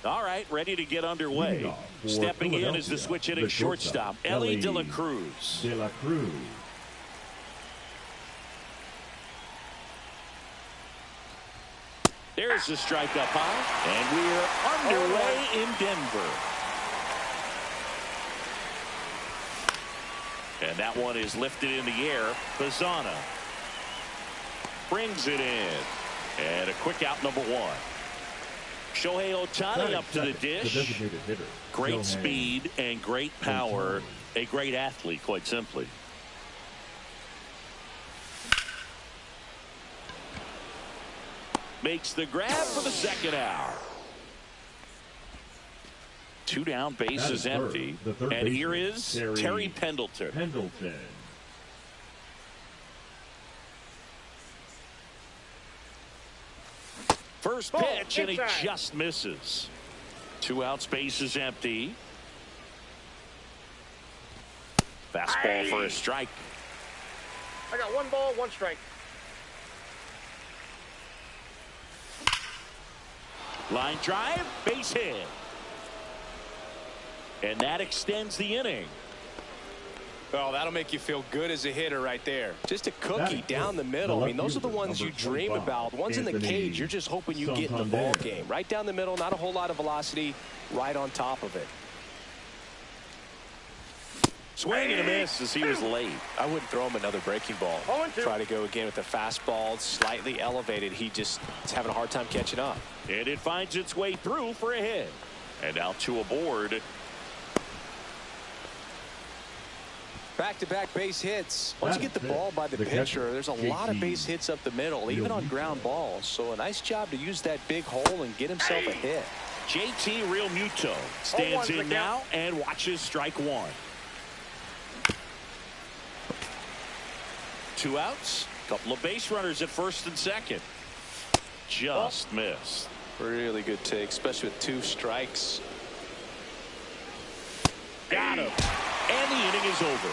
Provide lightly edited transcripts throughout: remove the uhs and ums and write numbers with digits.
All right, ready to get underway. Stepping in is the switch hitting shortstop, Elly De La Cruz. There's the strike up high, and we're underway in Denver. And that one is lifted in the air. Bazana brings it in. And a quick out, number one. Shohei Ohtani up to the dish. Great speed and great power. A great athlete, quite simply. Makes the grab for the second out. Two down, base is empty. And here is Terry Pendleton. First pitch, and he just misses. 2 outs, base is empty. Fastball for a strike. I got 1 ball, 1 strike. Line drive, base hit. And that extends the inning. Oh, that'll make you feel good as a hitter right there. Just a cookie down the middle. I mean, those are the ones you dream about. Ones in the cage, you're just hoping you get in the ball game. Right down the middle, not a whole lot of velocity, right on top of it. Swing and a miss as he was late. I wouldn't throw him another breaking ball. Try to go again with the fastball, slightly elevated. He just is having a hard time catching up. And it finds its way through for a hit. And now 2 aboard. Back-to-back base hits. Once you get the ball by the pitcher, there's a lot of base hits up the middle, even on ground balls. So a nice job to use that big hole and get himself a hit. JT Realmuto stands in now and watches strike 1. 2 outs. Couple of base runners at first and second. Just missed. Really good take, especially with 2 strikes. Got him. And the inning is over.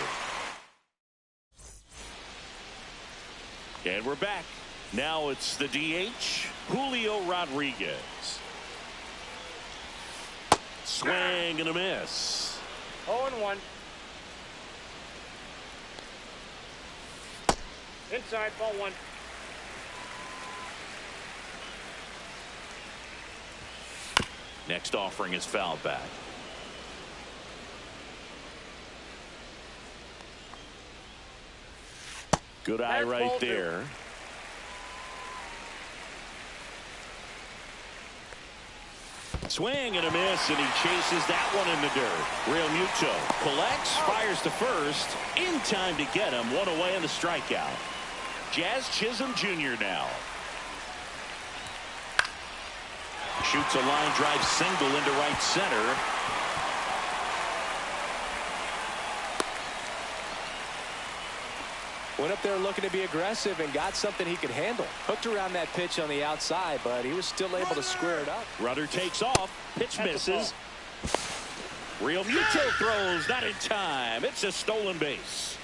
And we're back. Now it's the DH, Julio Rodriguez. Swing and a miss. 0-1. Inside, ball 1. Next offering is fouled back. Good eye right there. Swing and a miss, and he chases that one in the dirt. Realmuto collects, fires to first. In time to get him. 1 away in the strikeout. Jazz Chisholm Jr. now. Shoots a line drive single into right center. Went up there looking to be aggressive and got something he could handle. Hooked around that pitch on the outside, but he was still able to square it up. Runner takes off. Pitch misses. Realmuto throws, not in time. It's a stolen base.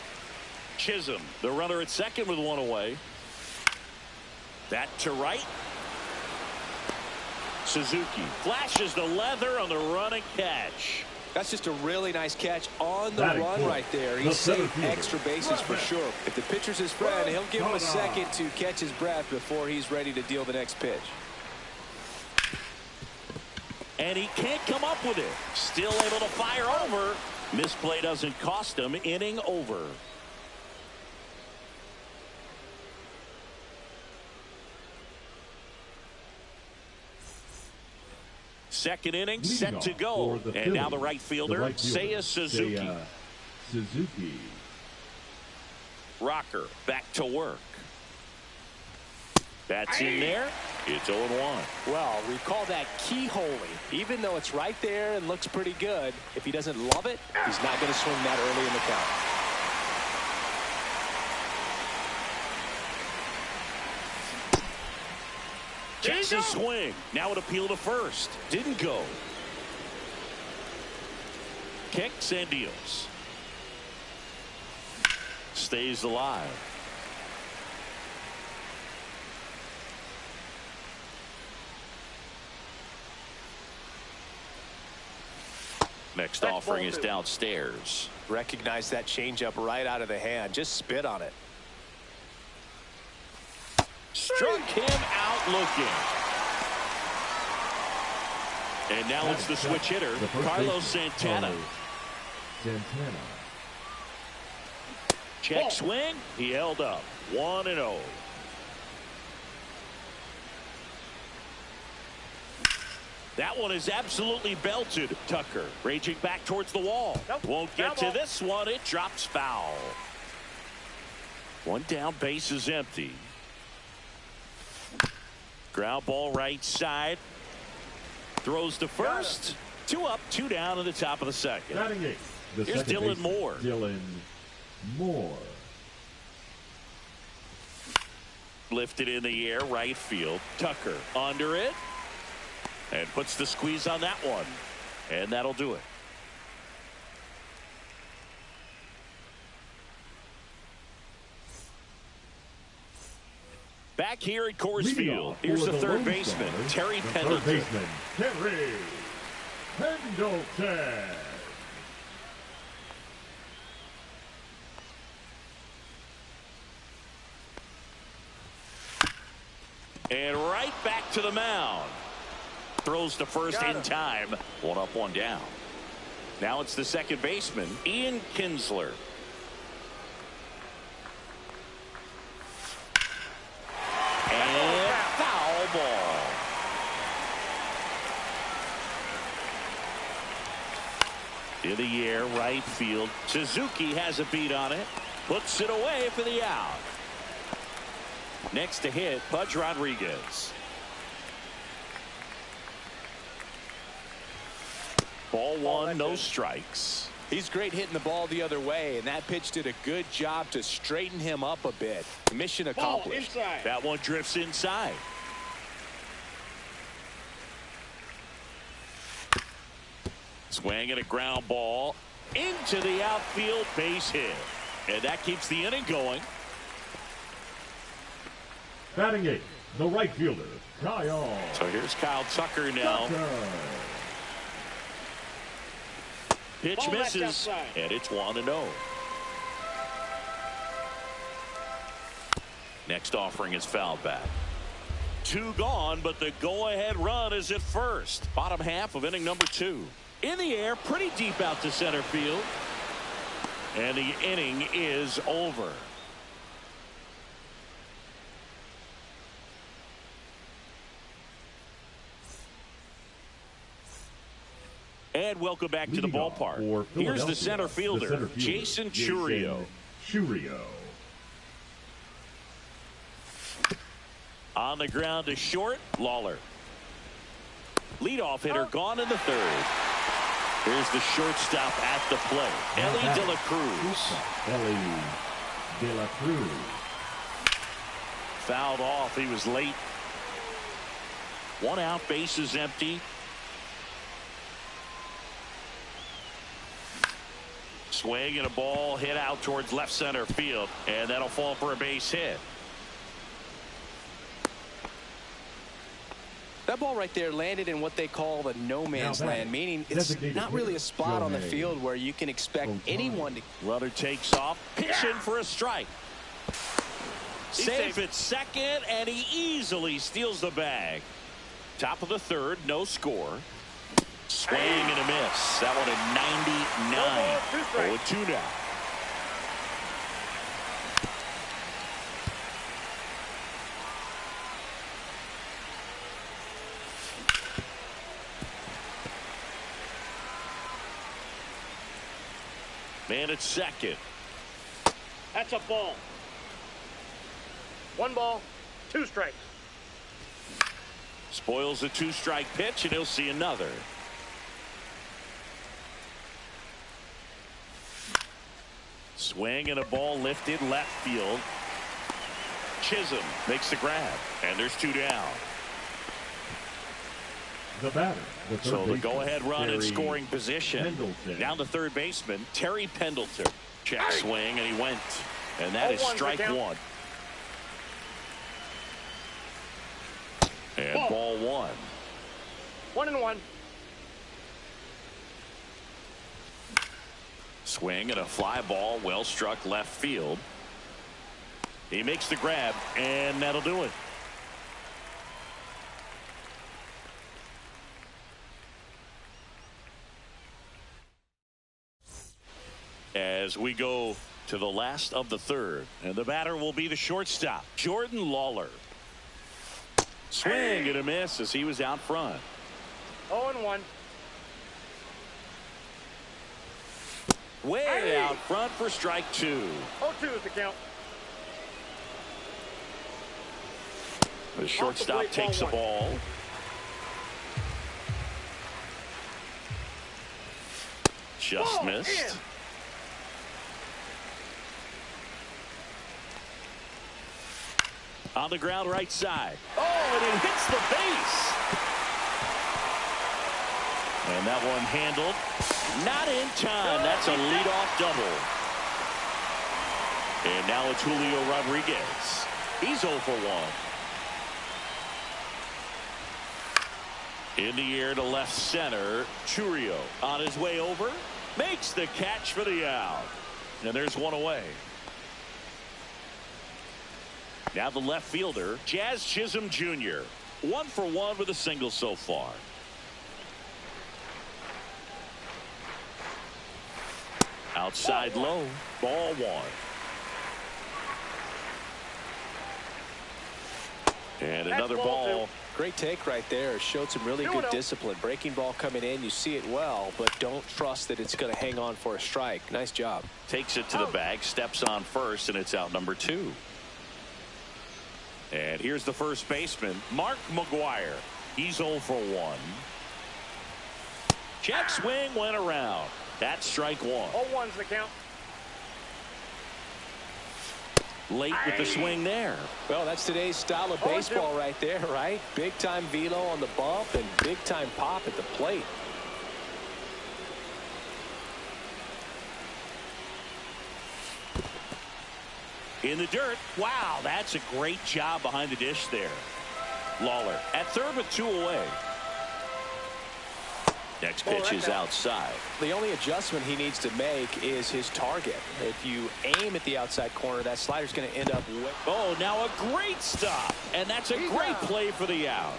Chisholm, the runner at second with 1 away. That to right. Suzuki flashes the leather on the run and catch. That's just a really nice catch on the run right there. He saved extra bases for sure. If the pitcher's his friend, he'll give him a second to catch his breath before he's ready to deal the next pitch. And he can't come up with it. Still able to fire over. Misplay doesn't cost him. Inning over. Second inning set to go. And now the right fielder, Seiya Suzuki. Suzuki. Rocker back to work. That's in there. It's 0-1. Well, we call that keyholing. Even though it's right there and looks pretty good, if he doesn't love it, he's not going to swing that early in the count. Gets a swing. Now it appeal to first. Didn't go. Kicks and deals. Stays alive. Next offering is downstairs. Recognize that changeup right out of the hand. Just spit on it. Struck him out looking. And now it's the switch hitter, Carlos Santana. Check swing. He held up. 1-0. That one is absolutely belted. Tucker raging back towards the wall. Won't get to this one. It drops foul. One down, base is empty. Ground ball right side. Throws to first. 2 up, 2 down in the top of the second. Here's Dylan Moore. Dylan Moore. Lifted in the air, right field. Tucker under it. And puts the squeeze on that one. And that'll do it. Back here at Coors Field. Here's the third baseman, Terry Pendleton. Terry Pendleton. And right back to the mound. Throws to first in time. 1 up, 1 down. Now it's the second baseman, Ian Kinsler. And foul ball. In the air, right field. Suzuki has a beat on it. Puts it away for the out. Next to hit, Pudge Rodriguez. Ball 1, no strikes. He's great hitting the ball the other way, and that pitch did a good job to straighten him up a bit. Mission accomplished. That one drifts inside. Swing and a ground ball into the outfield, base hit. And that keeps the inning going. Batting 8th, the right fielder, Kyle. So here's Kyle Tucker now. Pitch misses, and it's 1-0. Next offering is fouled back. 2 gone, but the go-ahead run is at first. Bottom half of inning number 2. In the air, pretty deep out to center field. And the inning is over. And welcome back to the ballpark. Here's the center fielder, Jason Chourio. On the ground to short, Lawler. Leadoff hitter gone in the 3rd. Here's the shortstop at the plate, Ellie De La Cruz. Ellie De La Cruz. Fouled off. He was late. 1 out, base is empty. Swing and a ball hit out towards left center field, and that'll fall for a base hit. That ball right there landed in what they call the no man's land, meaning it's not really a spot on the field where you can expect anyone to. Runner takes off, pitching for a strike. Safe at second, and he easily steals the bag. Top of the 3rd, no score. Swing and a miss. That one at 99. 0-2 now. Man at second. That's a ball. 1 ball, 2 strikes. Spoils a 2-strike pitch, and he'll see another. Swing and a ball lifted left field. Chisholm makes the grab, and there's 2 down. The batter, So the go-ahead run in Terry scoring position. Pendleton. Down to third baseman, Terry Pendleton. Check swing, and he went. And that is 0-1 strike count. 1. And ball 1. 1-1. Swing and a fly ball, well struck left field. He makes the grab, and that'll do it. As we go to the last of the third, and the batter will be the shortstop, Jordan Lawler. Swing and a miss as he was out front. 0-1. Way out front for strike 2. 0-2 is the count. The shortstop plate, takes the ball ball. Just Ball missed. in. On the ground right side. Oh, and it hits the base. And that one handled. Not in time. That's a leadoff double. And now it's Julio Rodriguez. He's 0 for 1. In the air to left center. Chourio on his way over. Makes the catch for the out. And there's 1 away. Now the left fielder, Jazz Chisholm Jr. 1 for 1 with a single so far. Outside low, ball 1. And another ball. Great take right there. Showed some really good discipline. Breaking ball coming in. You see it well, but don't trust that it's going to hang on for a strike. Nice job. Takes it to the bag, steps on first, and it's out number 2. And here's the first baseman, Mark McGwire. He's 0 for 1. Check swing went around. That's strike 1. 0-1's the count. Late with the swing there. Well, that's today's style of baseball right there, right? Big time velo on the bump and big time pop at the plate. In the dirt. Wow, that's a great job behind the dish there. Lawler at third with 2 away. Next pitch is outside. The only adjustment he needs to make is his target. If you aim at the outside corner, that slider's going to end up. Oh, now a great stop. And that's a great play for the out.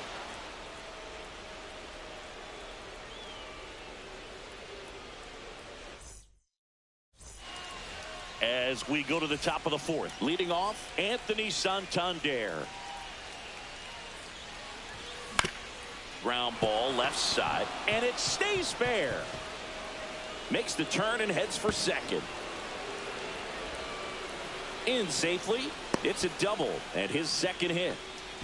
As we go to the top of the 4th, leading off, Anthony Santander. Ground ball left side, and it stays fair. Makes the turn and heads for second. In safely. It's a double and his second hit.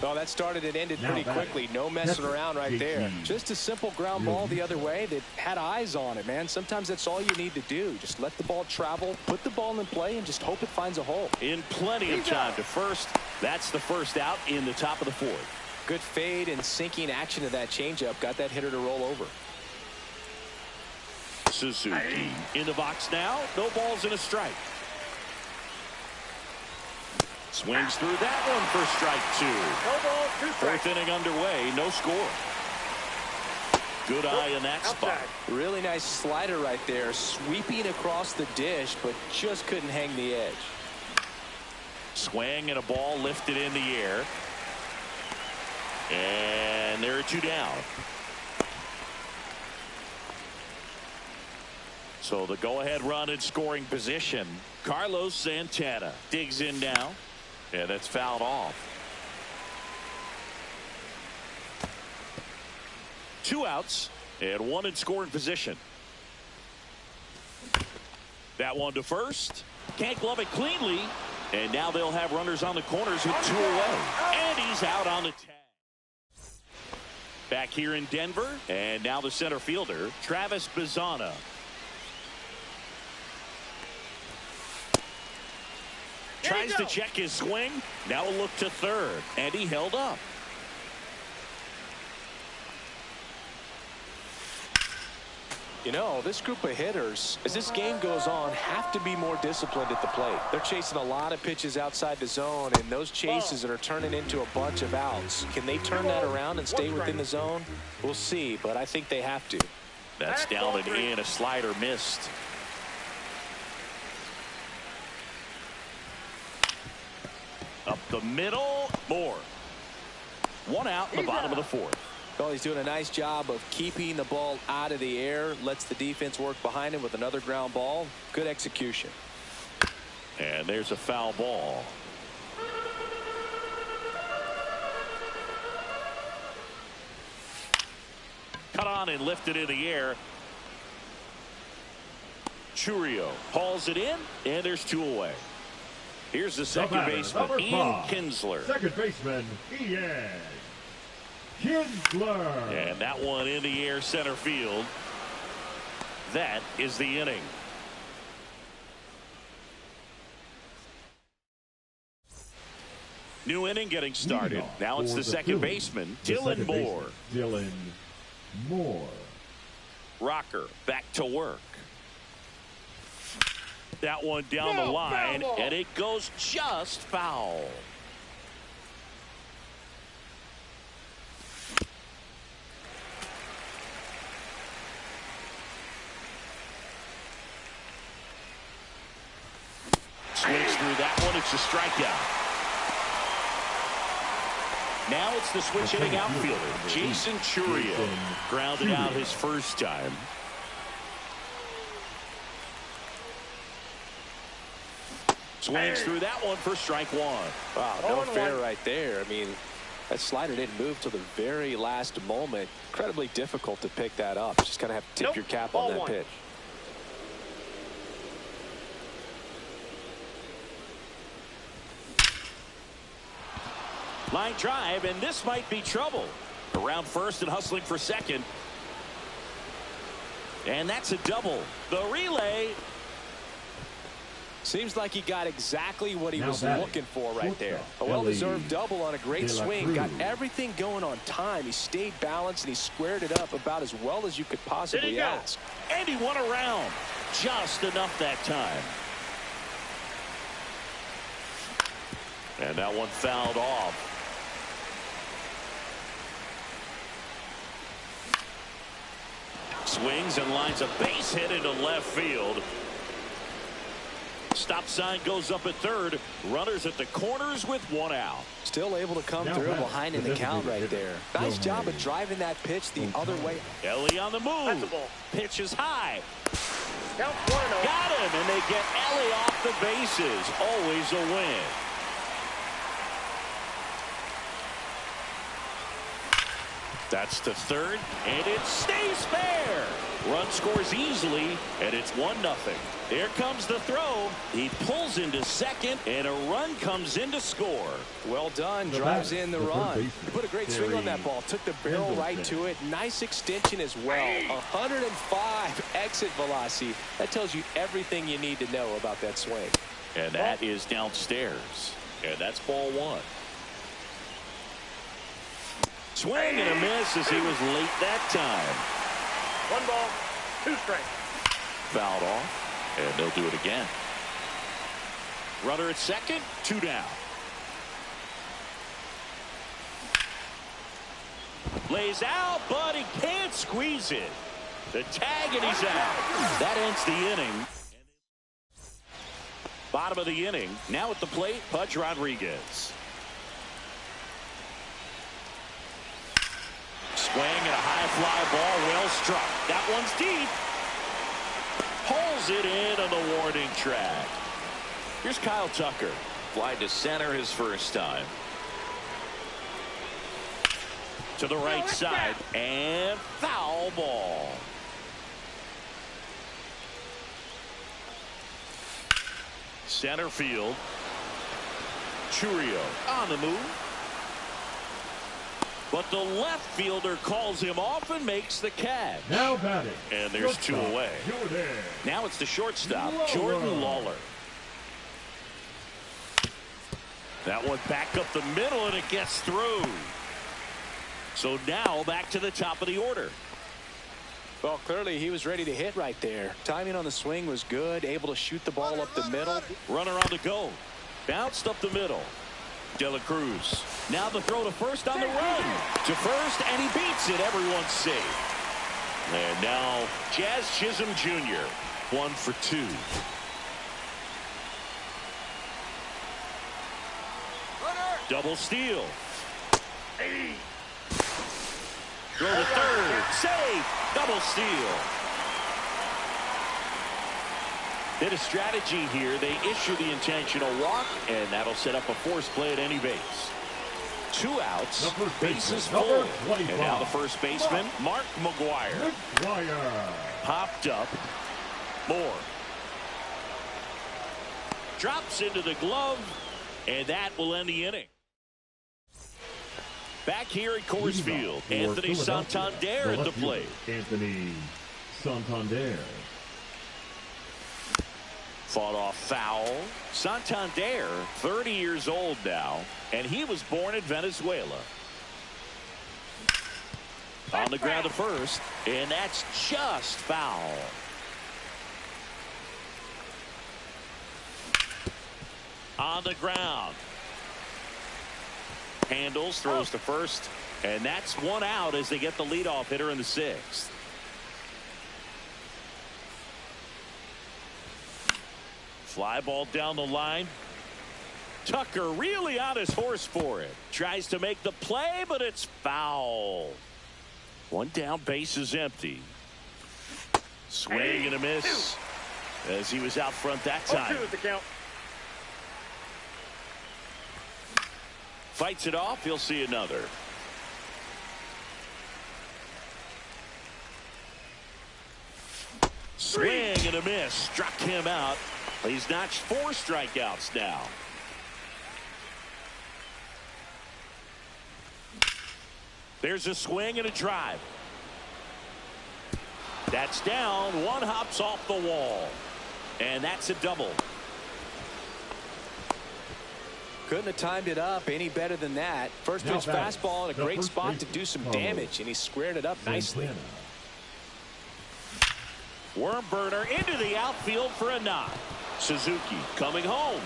Well, that started and ended pretty quickly. No messing around right there. Just a simple ground ball the other way that had eyes on it, man. Sometimes that's all you need to do. Just let the ball travel, put the ball in play, and just hope it finds a hole. In plenty of time to first. That's the first out in the top of the 4th. Good fade and sinking action of that changeup. Got that hitter to roll over. Suzuki in the box now. No balls and a strike. Swings through that one for strike 2. No ball, 2 strikes. 4th inning underway. No score. Good eye in that spot. Really nice slider right there. Sweeping across the dish, but just couldn't hang the edge. Swing and a ball lifted in the air. And there are 2 down. So the go-ahead run in scoring position. Carlos Santana digs in now. And that's fouled off. 2 outs and 1 in scoring position. That one to first. Can't glove it cleanly. And now they'll have runners on the corners with 2 away. And he's out on the tag. Back here in Denver. And now the center fielder, Travis Bazzana. Tries to check his swing. Now a look to third. And he held up. You know, this group of hitters, as this game goes on, have to be more disciplined at the plate. They're chasing a lot of pitches outside the zone, and those chases that are turning into a bunch of outs. Can they turn that around and stay within the zone? We'll see, but I think they have to. That's down and in. A slider missed. Up the middle. Moore. 1 out in the bottom of the 4th. Well, he's doing a nice job of keeping the ball out of the air. Lets the defense work behind him with another ground ball. Good execution. And there's a foul ball. Cut on and lifted in the air. Chourio hauls it in, and there's 2 away. Here's the second baseman, Ian Kinsler. Second baseman, Ian Kinsler. And that one in the air center field. That is the inning. New inning getting started. Now it's the second baseman, Dylan Moore. Dylan Moore. Rocker back to work. That one down the line, and it goes just foul. Swings through that one. It's a strikeout. Now it's the switch hitting outfielder, Jason Chourio. Grounded out his first time. Swings through that one for strike 1. Wow, no fair right there. I mean, that slider didn't move till the very last moment. Incredibly difficult to pick that up. Just kind of have to tip your cap on that pitch. Line drive, and this might be trouble. Around first and hustling for second. And that's a double. The relay. Seems like he got exactly what he was looking for right there. A well-deserved double on a great swing. Got everything going on time. He stayed balanced, and he squared it up about as well as you could possibly ask. And he won around. Just enough that time. And that one fouled off. Swings and lines a base hit into left field. Stop sign goes up at third. Runners at the corners with 1 out. Still able to come through behind in the count right there. Nice job of driving that pitch the other way. Ellie on the move. Pitch is high. Count 1-0. Got him, and they get Ellie off the bases. Always a win. That's to third, and it stays fair. Run scores easily, and it's 1-0. Here comes the throw. He pulls into second, and a run comes in to score. Well done. Drives in the run. He put a great swing on that ball. Took the barrel right to it. Nice extension as well. 105 exit velocity. That tells you everything you need to know about that swing. And that is downstairs. And that's ball 1. Swing and a miss as he was late that time. 1 ball, 2 strikes. Fouled off, and they'll do it again. Runner at second, 2 down. Lays out, but he can't squeeze it. The tag, and he's out. That ends the inning. Bottom of the inning. Now at the plate, Pudge Rodriguez. Swing and a high fly ball, well struck. That one's deep. Pulls it in on the warning track. Here's Kyle Tucker. Fly to center his first time. To the right side, and foul ball. Center field. Churio on the move. But the left fielder calls him off and makes the catch. Now batting. And there's two away. Now it's the shortstop, Jordan Lawler. That one back up the middle, and it gets through. So now back to the top of the order. Well, clearly he was ready to hit right there. Timing on the swing was good, able to shoot the ball up the middle. Runner on the go. Bounced up the middle. De La Cruz. Now the throw to first on the run. To first, and he beats it. Everyone's safe. And now Jazz Chisholm Jr. 1 for 2. Double steal. Throw to third. Safe. Double steal. Bit of strategy here. They issue the intentional walk, and that'll set up a force play at any base. 2 outs. Bases full. And now the first baseman, Mark McGwire. Popped up. Moore. Drops into the glove, and that will end the inning. Back here at Coors Field, Anthony Santander at the plate. Anthony Santander. Fought off foul. Santander, 30 years old now, and he was born in Venezuela. On the ground to first, and that's just foul. On the ground. Handles, throws to first, and that's 1 out as they get the leadoff hitter in the 6th. Fly ball down the line. Tucker really on his horse for it. Tries to make the play, but it's foul. 1 down, base is empty. Swing and a miss as he was out front that time. 0-2 is the count. Fights it off. He'll see another. Swing and a miss. Struck him out. He's notched 4 strikeouts now. There's a swing and a drive. That's down. 1 hops off the wall. And that's a double. Couldn't have timed it up any better than that. First pitch fastball in a great spot to do some damage, and he squared it up nicely. Worm burner into the outfield for a knock. Suzuki coming home.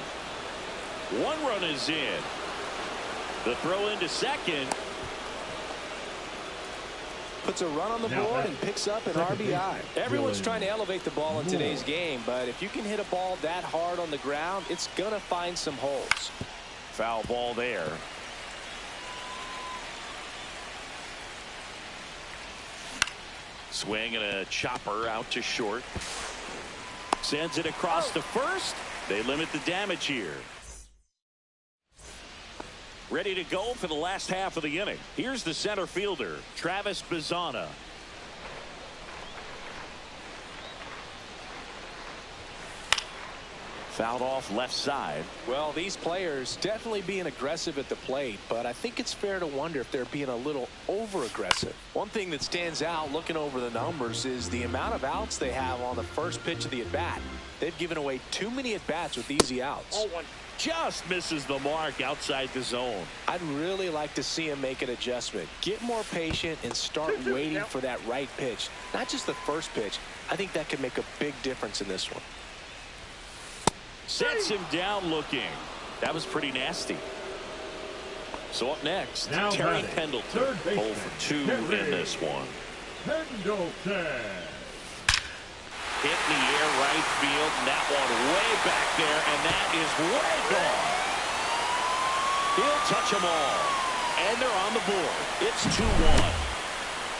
1 run is in. The throw into second. Puts a run on the board and picks up an RBI. Everyone's trying to elevate the ball in today's game, but if you can hit a ball that hard on the ground, it's going to find some holes. Foul ball there. Swing and a chopper out to short. Sends it across to first. They limit the damage here. Ready to go for the last half of the inning. Here's the center fielder, Travis Bazzana. Fouled off left side. Well, these players definitely being aggressive at the plate, but I think it's fair to wonder if they're being a little over aggressive. One thing that stands out looking over the numbers is the amount of outs they have on the first pitch of the at bat. They've given away too many at bats with easy outs. Just misses the mark outside the zone. I'd really like to see him make an adjustment. Get more patient and start waiting for that right pitch. Not just the first pitch. I think that could make a big difference in this one. Sets him down looking. That was pretty nasty. So up next, now Terry Pendleton. 0 for 2 in this one. Pendleton. Hit in the air right field, and that one way back there, and that is way gone. He'll touch them all, and they're on the board. It's 2-1.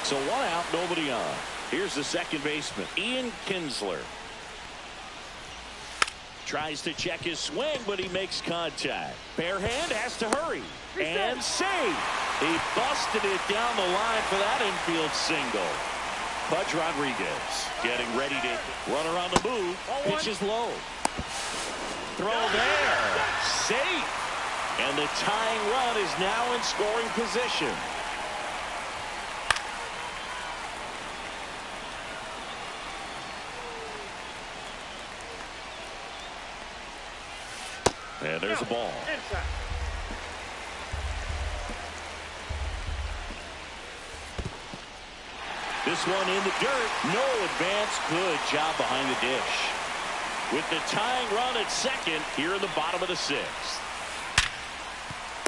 So 1 out, nobody on. Here's the second baseman, Ian Kinsler. Tries to check his swing, but he makes contact. Bare hand has to hurry. And safe. He busted it down the line for that infield single. Pudge Rodriguez getting ready to run around the move. Pitch is low. throw there. Safe. And the tying run is now in scoring position. And there's the ball. This one in the dirt. No advance. Good job behind the dish. With the tying run at second here in the bottom of the sixth.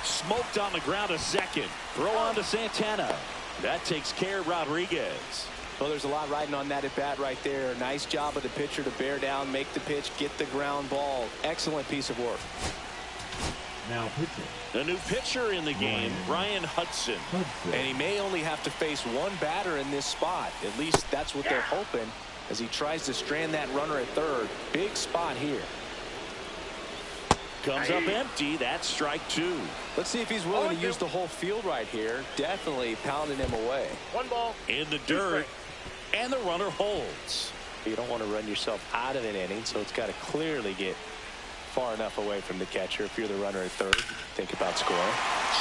Smoked on the ground a second. Throw on to Santana. That takes care of Rodriguez. Well, there's a lot riding on that at bat right there. Nice job of the pitcher to bear down, make the pitch, get the ground ball. Excellent piece of work. Now pitching. The new pitcher in the game, Ryan Hudson. And he may only have to face one batter in this spot. At least that's what they're hoping as he tries to strand that runner at third. Big spot here. Comes up empty. That's strike two. Let's see if he's willing to use the whole field right here. Definitely pounding him away. One ball. In the dirt. And the runner holds. You don't want to run yourself out of an inning, so it's got to clearly get far enough away from the catcher. If you're the runner at third, think about scoring.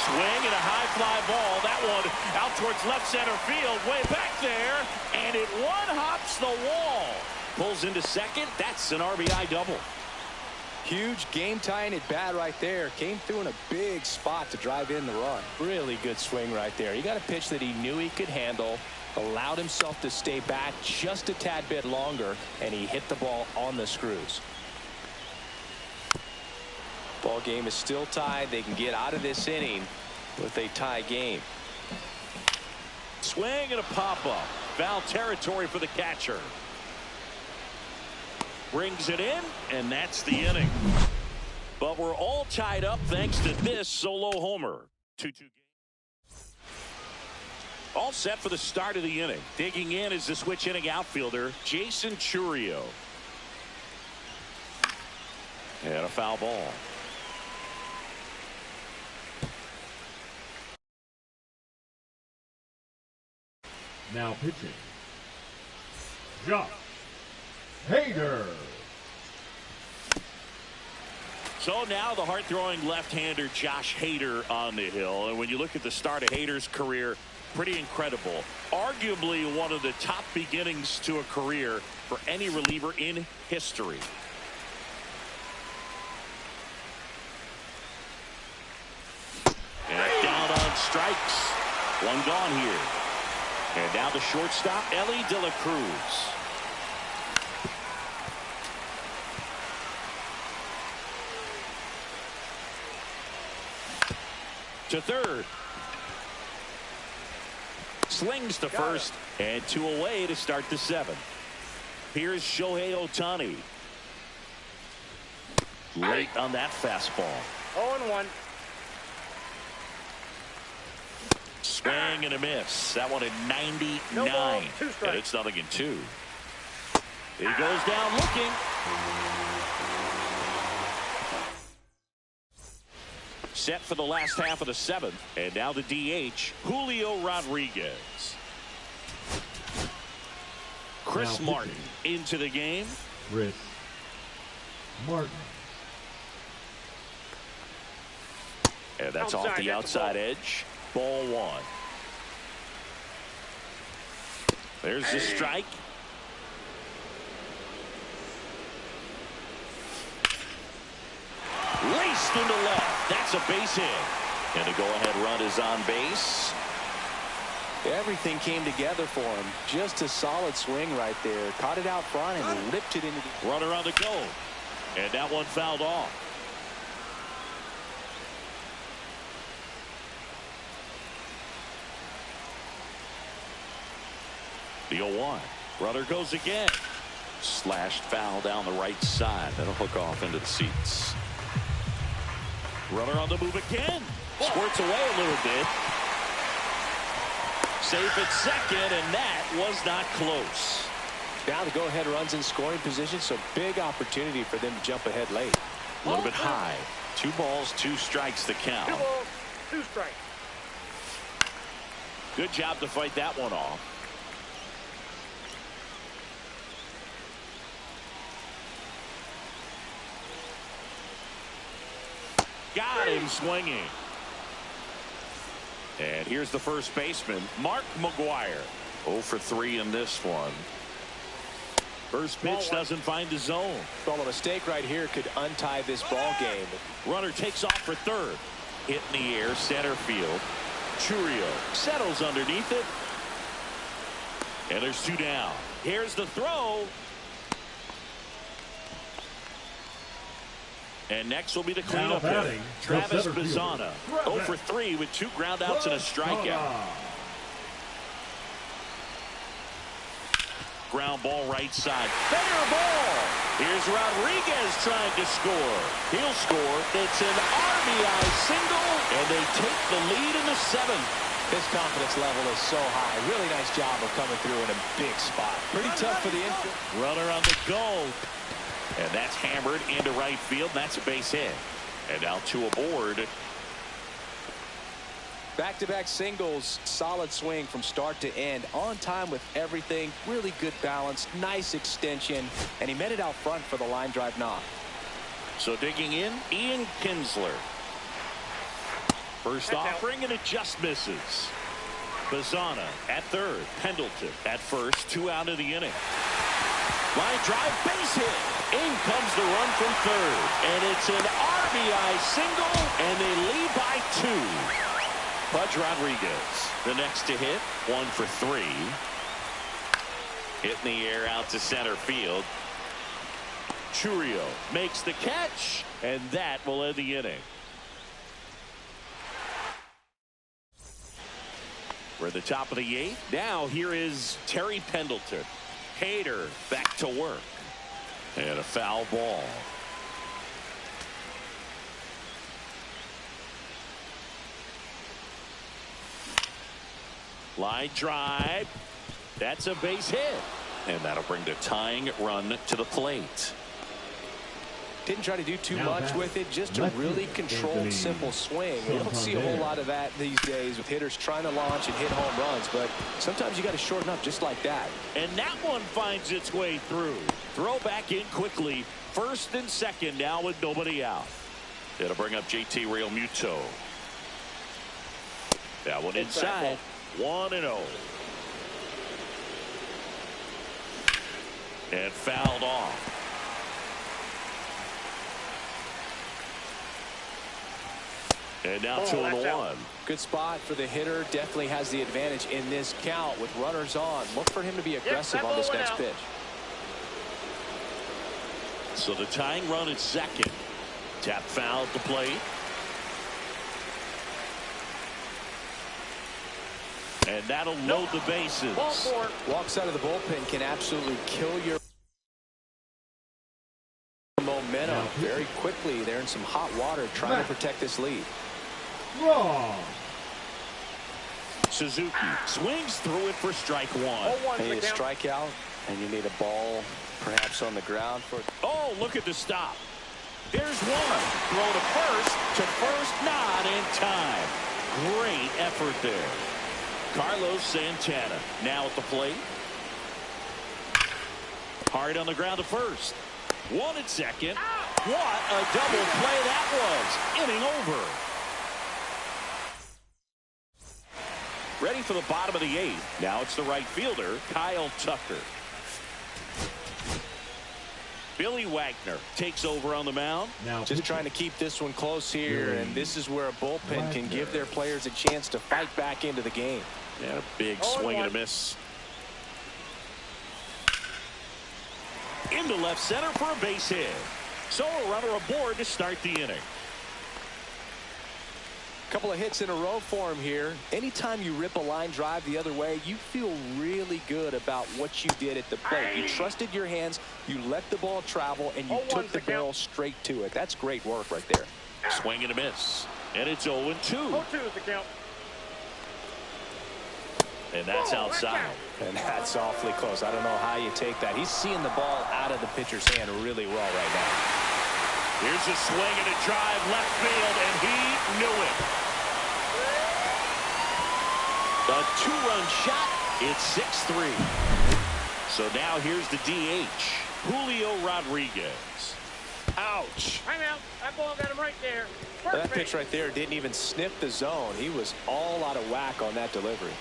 Swing and a high fly ball. That one out towards left center field. Way back there. And it one-hops the wall. Pulls into second. That's an RBI double. Huge game-tying at bat right there. Came through in a big spot to drive in the run. Really good swing right there. He got a pitch that he knew he could handle, allowed himself to stay back just a tad bit longer, and he hit the ball on the screws. Ball game is still tied. They can get out of this inning with a tie game. Swing and a pop-up. Foul territory for the catcher. Brings it in, and that's the inning. But we're all tied up thanks to this solo homer. 2-2 game. All set for the start of the inning. Digging in is the switch inning outfielder, Jason Chourio. And a foul ball. Now pitching. Josh Hader. So now the hard-throwing left-hander Josh Hader on the hill. And when you look at the start of Hader's career, pretty incredible. Arguably one of the top beginnings to a career for any reliever in history. And down on strikes. One gone here. And now the shortstop, Elly De La Cruz. To third. Slings to first. And 2 away to start the 7th. Here's Shohei Ohtani. Late on that fastball. 0-1. Swing and a miss. That one at 99. No ball, 2 strikes. And it's 0-2. He goes down looking. Set for the last half of the 7th. And now the DH, Julio Rodriguez. Chris Martin into the game. Chris Martin. And that's off the outside edge. Ball 1. There's the strike. Laced into left. That's a base hit. And the go-ahead run is on base. Everything came together for him. Just a solid swing right there. Caught it out front and ripped it into the... Runner on the go. And that one fouled off. The 0-1. Runner goes again. Slashed foul down the right side. That'll hook off into the seats. Runner on the move again. Squirts away a little bit. Safe at second, and that was not close. Now the go-ahead runs in scoring position, so big opportunity for them to jump ahead late. A little bit high. 2 balls, 2 strikes the count. 2 balls, 2 strikes. Good job to fight that one off. Got him swinging. And here's the first baseman, Mark McGwire. 0 for 3 in this one. First pitch doesn't find the zone. Well, a mistake right here could untie this ball game. Runner takes off for third. Hit in the air, center field. Churio settles underneath it. And there's 2 down. Here's the throw. And next will be the cleanup hitter, Travis Bazzana. 0 for 3 with 2 groundouts and a strikeout. Ground ball right side. Fair ball. Here's Rodriguez trying to score. He'll score. It's an RBI single, and they take the lead in the 7th. His confidence level is so high. Really nice job of coming through in a big spot. Pretty tough for the infield. Runner on the go. And that's hammered into right field. That's a base hit. And now 2 aboard. Back-to-back singles, solid swing from start to end, on time with everything, really good balance, nice extension, and he met it out front for the line drive knock. So digging in, Ian Kinsler. First offering, and it just misses. Bazzana at third, Pendleton at first, 2 out of the inning. Line drive, base hit. In comes the run from third, and it's an RBI single, and they lead by 2. Pudge Rodriguez, the next to hit, 1 for 3. Hit in the air out to center field. Churio makes the catch, and that will end the inning. We're at the top of the 8th. Now here is Terry Pendleton. Hader back to work. And a foul ball. Line drive. That's a base hit. And that'll bring the tying run to the plate. Didn't try to do too much with it, just a really controlled, simple swing. You don't see a whole lot of that these days with hitters trying to launch and hit home runs, but sometimes you got to shorten up just like that. And that one finds its way through. Throw back in quickly. First and second now with nobody out. It'll bring up JT Realmuto. That one inside. 1-0. And fouled off. And now 2-1. Good spot for the hitter. Definitely has the advantage in this count with runners on. Look for him to be aggressive on this next pitch. So the tying run is second. Tap foul at the plate. And that'll load the bases. Walks out of the bullpen can absolutely kill your momentum very quickly. They're in some hot water trying to protect this lead. Wrong. Suzuki swings through it for strike 1. And you strike out, and you need a ball perhaps on the ground for. Oh, look at the stop. There's one. Throw to first, not in time. Great effort there. Carlos Santana now at the plate. Hard on the ground to first. 1 at second. What a double play that was. Inning over. Ready for the bottom of the 8th. Now it's the right fielder, Kyle Tucker. Billy Wagner takes over on the mound. Now just trying to keep this one close here, and this is where a bullpen can give their players a chance to fight back into the game. And a big swing and a miss. Into left center for a base hit. So a runner aboard to start the inning. Couple of hits in a row for him here. Anytime you rip a line drive the other way, you feel really good about what you did at the plate. You trusted your hands, you let the ball travel, and you took the barrel straight to it. That's great work right there. Swing and a miss. And it's 0-2. 0-2 is the count. And that's outside. And that's awfully close. I don't know how you take that. He's seeing the ball out of the pitcher's hand really well right now. Here's a swing and a drive left field, and he knew it. A 2-run shot. It's 6-3. So now here's the DH, Julio Rodriguez. Ouch. Time out. That ball got him right there. First That base. pitch right there didn't even sniff the zone. He was all out of whack on that delivery.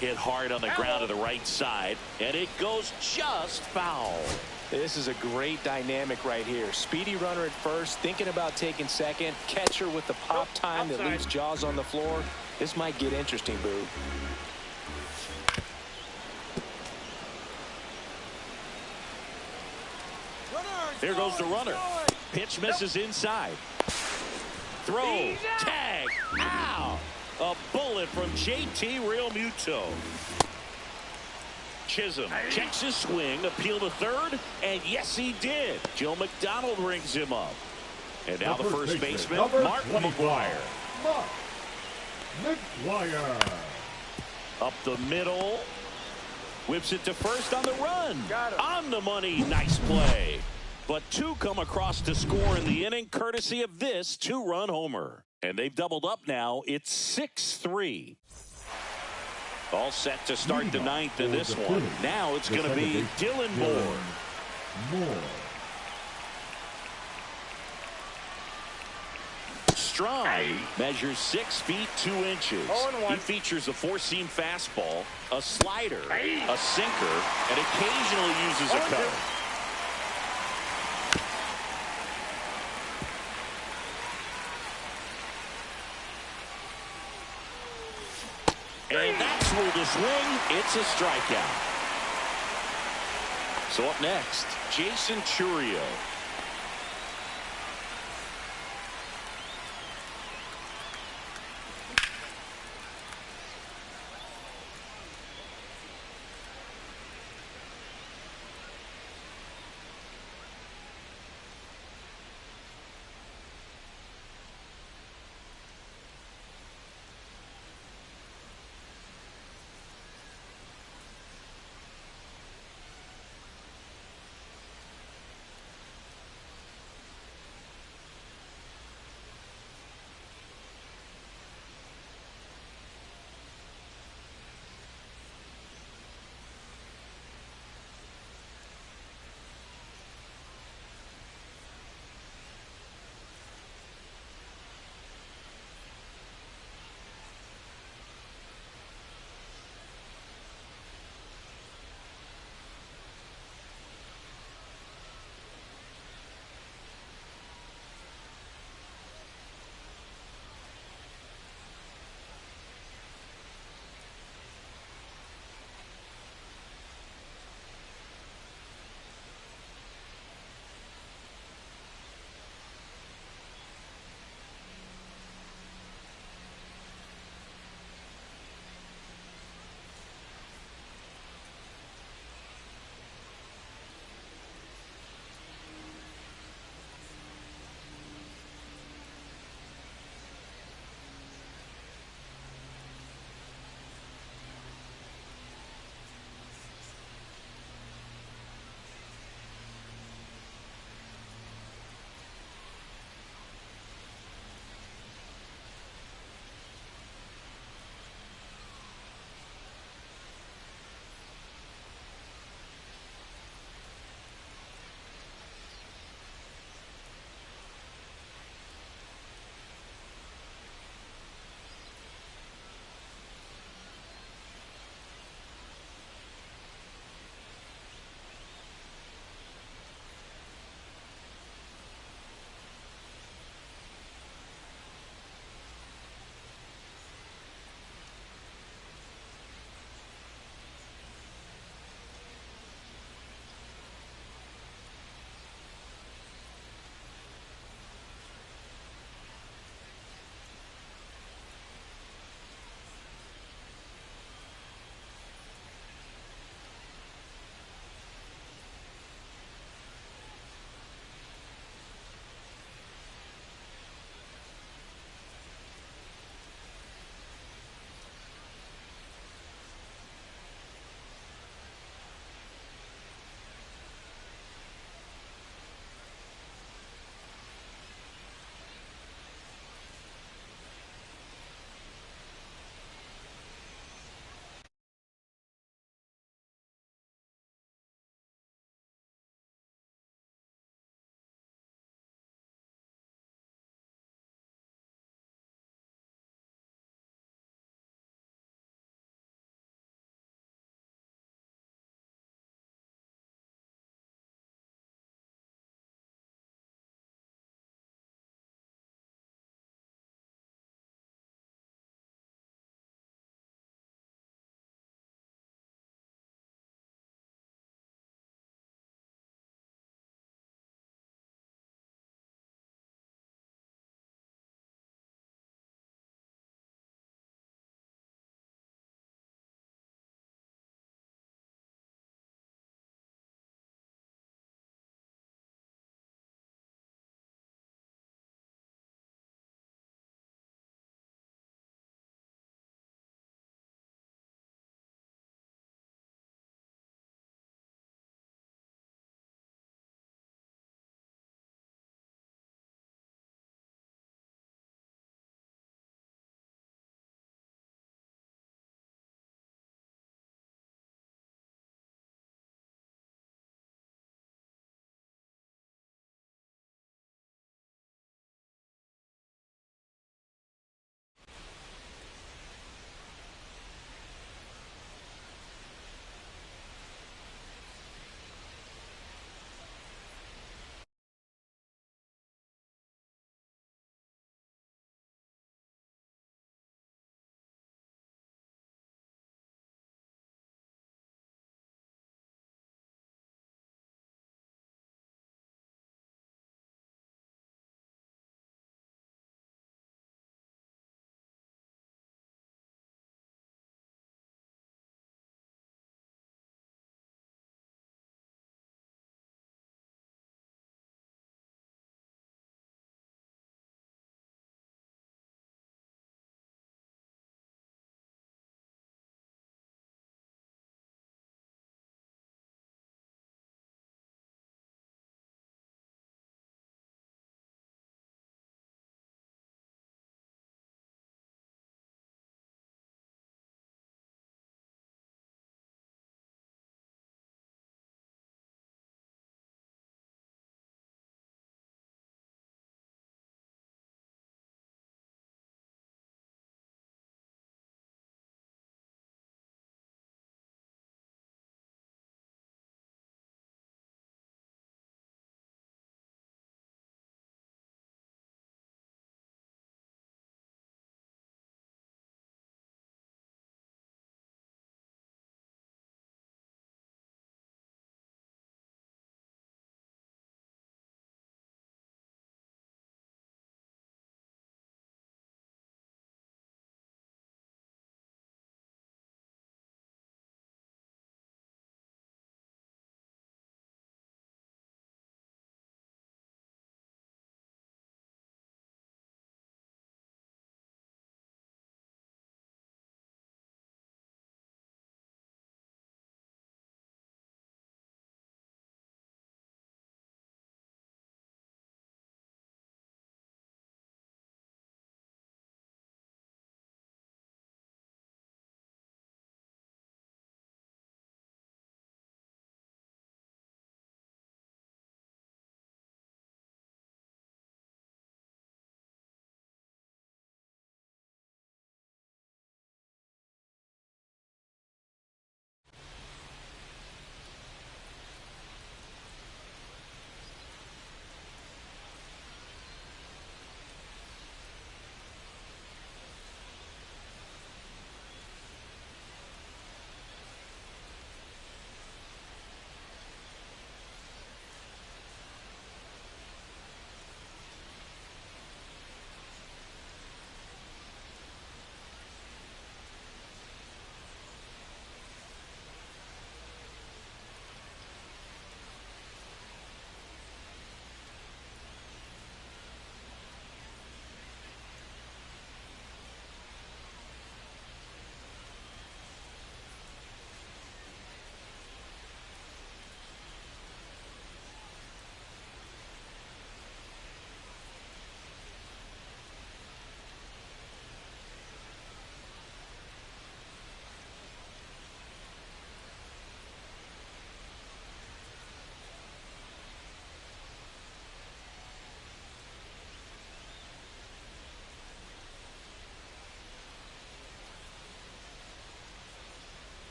Hit hard on the ground to the right side, and it goes just foul. This is a great dynamic right here. Speedy runner at first, thinking about taking second. Catcher with the pop time that leaves Jaws on the floor. This might get interesting, Boo. Here goes the runner. Pitch misses inside. Throw. Tag. Ow. A bullet from JT Realmuto. Chisholm checks his swing, appeal to third, and yes, he did. Joe McDonald rings him up. And now the first baseman, Mark McGwire. Mark McGwire. Up the middle. Whips it to first on the run. On the money. Nice play. But two come across to score in the inning, courtesy of this two-run homer. And they've doubled up now. It's 6-3. All set to start the ninth in this one. Now it's going to be Dylan Moore. Strong measures 6 feet 2 inches. He features a four-seam fastball, a slider, a sinker, and occasionally uses a cutter. And that's ruled a swing. It's a strikeout. So up next, Jason Chourio.